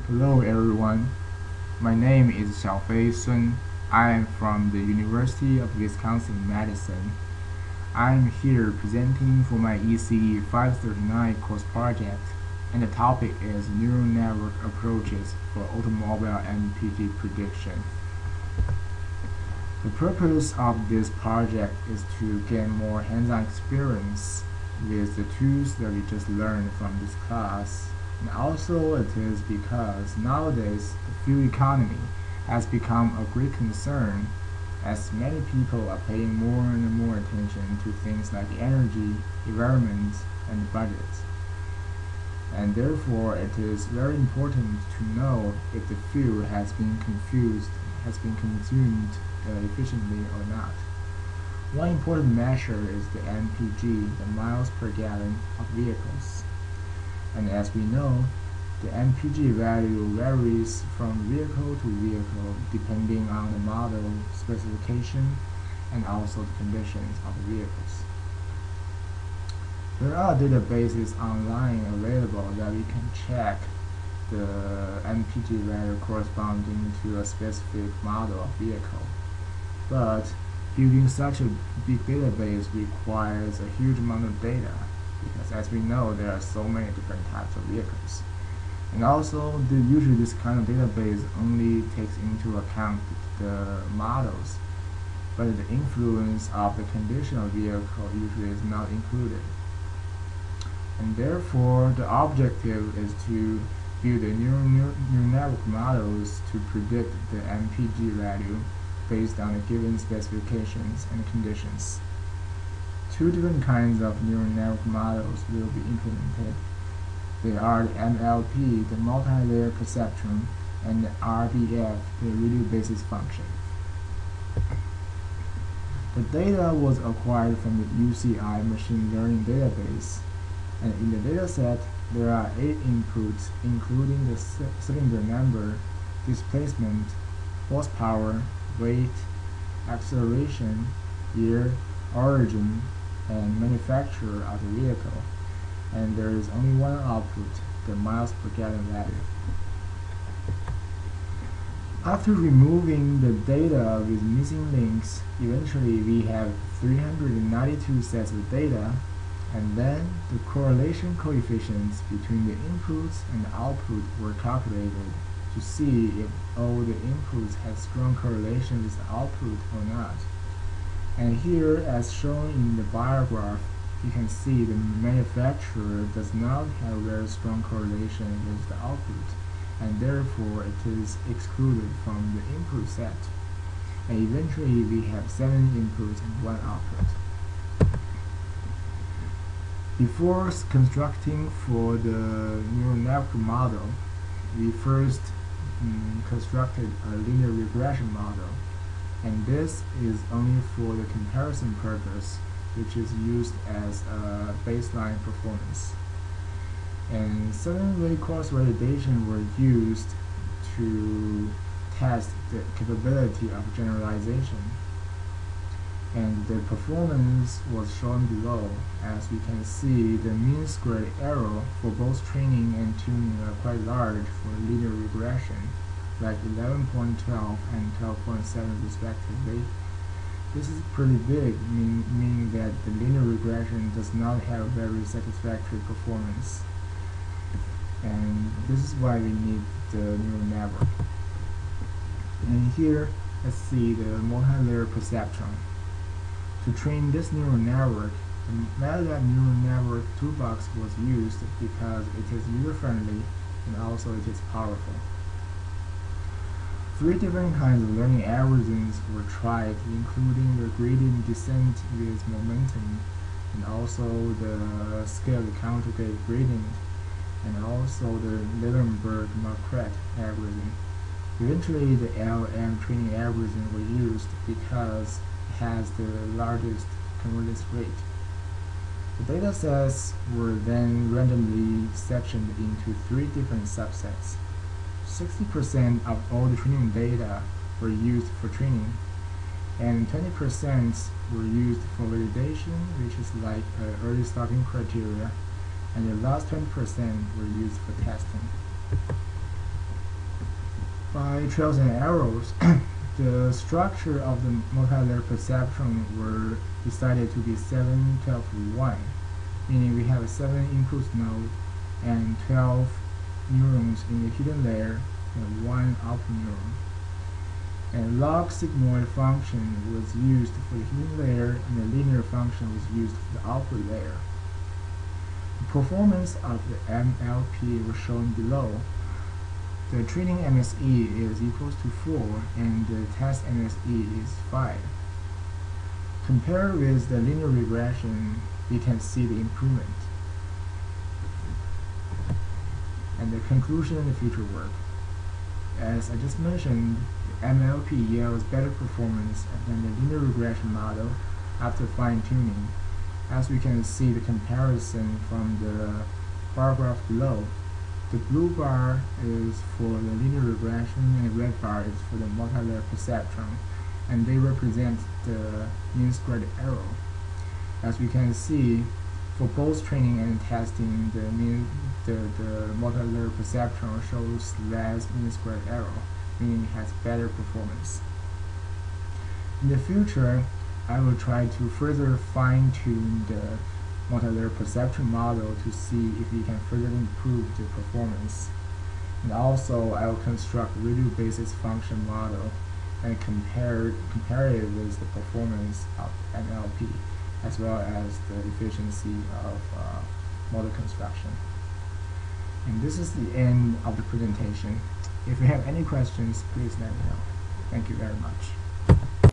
Hello everyone, my name is Xiaofei Sun. I am from the University of Wisconsin-Madison. I am here presenting for my ECE 539 course project, and the topic is neural network approaches for automobile MPG prediction. The purpose of this project is to gain more hands-on experience with the tools that we just learned from this class. And also it is because nowadays the fuel economy has become a great concern as many people are paying more and more attention to things like energy, environment, and budget. And therefore it is very important to know if the fuel has been consumed efficiently or not. One important measure is the MPG, the miles per gallon of vehicles. And as we know, the MPG value varies from vehicle to vehicle depending on the model specification and also the conditions of the vehicles. There are databases online available that we can check the MPG value corresponding to a specific model of vehicle. But building such a big database requires a huge amount of data because as we know there are so many different types of vehicles. And also usually this kind of database only takes into account the models, but the influence of the condition of vehicle usually is not included. And therefore the objective is to build a neural network models to predict the MPG value based on the given specifications and conditions. Two different kinds of neural network models will be implemented. They are the MLP, the multi-layer perceptron, and the RBF, the radio basis function. The data was acquired from the UCI machine learning database, and in the dataset there are 8 inputs including the cylinder number, displacement, horsepower, weight, acceleration, year, origin, and manufacturer of the vehicle, and there is only one output, the miles per gallon value. After removing the data with missing links, eventually we have 392 sets of data, and then the correlation coefficients between the inputs and the output were calculated to see if all the inputs had strong correlation with the output or not. And here, as shown in the bar graph, you can see the manufacturer does not have very strong correlation with the output, and therefore it is excluded from the input set. And eventually we have 7 inputs and 1 output. Before constructing for the neural network model, we first constructed a linear regression model, and this is only for the comparison purpose, which is used as a baseline performance. And certain cross validation were used to test the capability of generalization, and the performance was shown below. As we can see, the mean squared error for both training and tuning are quite large for linear regression, like 11.12 and 12.7 respectively. This is pretty big, meaning that the linear regression does not have very satisfactory performance. And this is why we need the neural network. And here, let's see the multi-layer perceptron. To train this neural network, the MATLAB neural network toolbox was used because it is user-friendly and also it is powerful. 3 different kinds of learning algorithms were tried, including the gradient descent with momentum, and also the scale conjugate gradient, and also the Levenberg-Marquardt algorithm. Eventually, the LM training algorithm was used because it has the largest convergence rate. The data sets were then randomly sectioned into 3 different subsets. 60% of all the training data were used for training, and 20% were used for validation, which is like early stopping criteria, and the last 20% were used for testing. by trials and errors, the structure of the multi-layer perceptron were decided to be 7, 12, 1, meaning we have a 7 input node and 12 neurons in the hidden layer and 1 output neuron. And log sigmoid function was used for the hidden layer and the linear function was used for the output layer. The performance of the MLP was shown below. The training MSE is equals to 4 and the test MSE is 5. Compared with the linear regression, we can see the improvement. And the conclusion in the future work. As I just mentioned, the MLP yields better performance than the linear regression model after fine-tuning. As we can see the comparison from the bar graph below, the blue bar is for the linear regression and the red bar is for the multi-layer perceptron, and they represent the mean squared error. As we can see, for both training and testing, the multi-layer perceptron shows less mean squared error, meaning it has better performance. In the future, I will try to further fine-tune the multi-layer perceptron model to see if we can further improve the performance. And also, I will construct a radio basis function model and compare it with the performance of NLP, as well as the efficiency of model construction. And this is the end of the presentation. If you have any questions, please let me know. Thank you very much.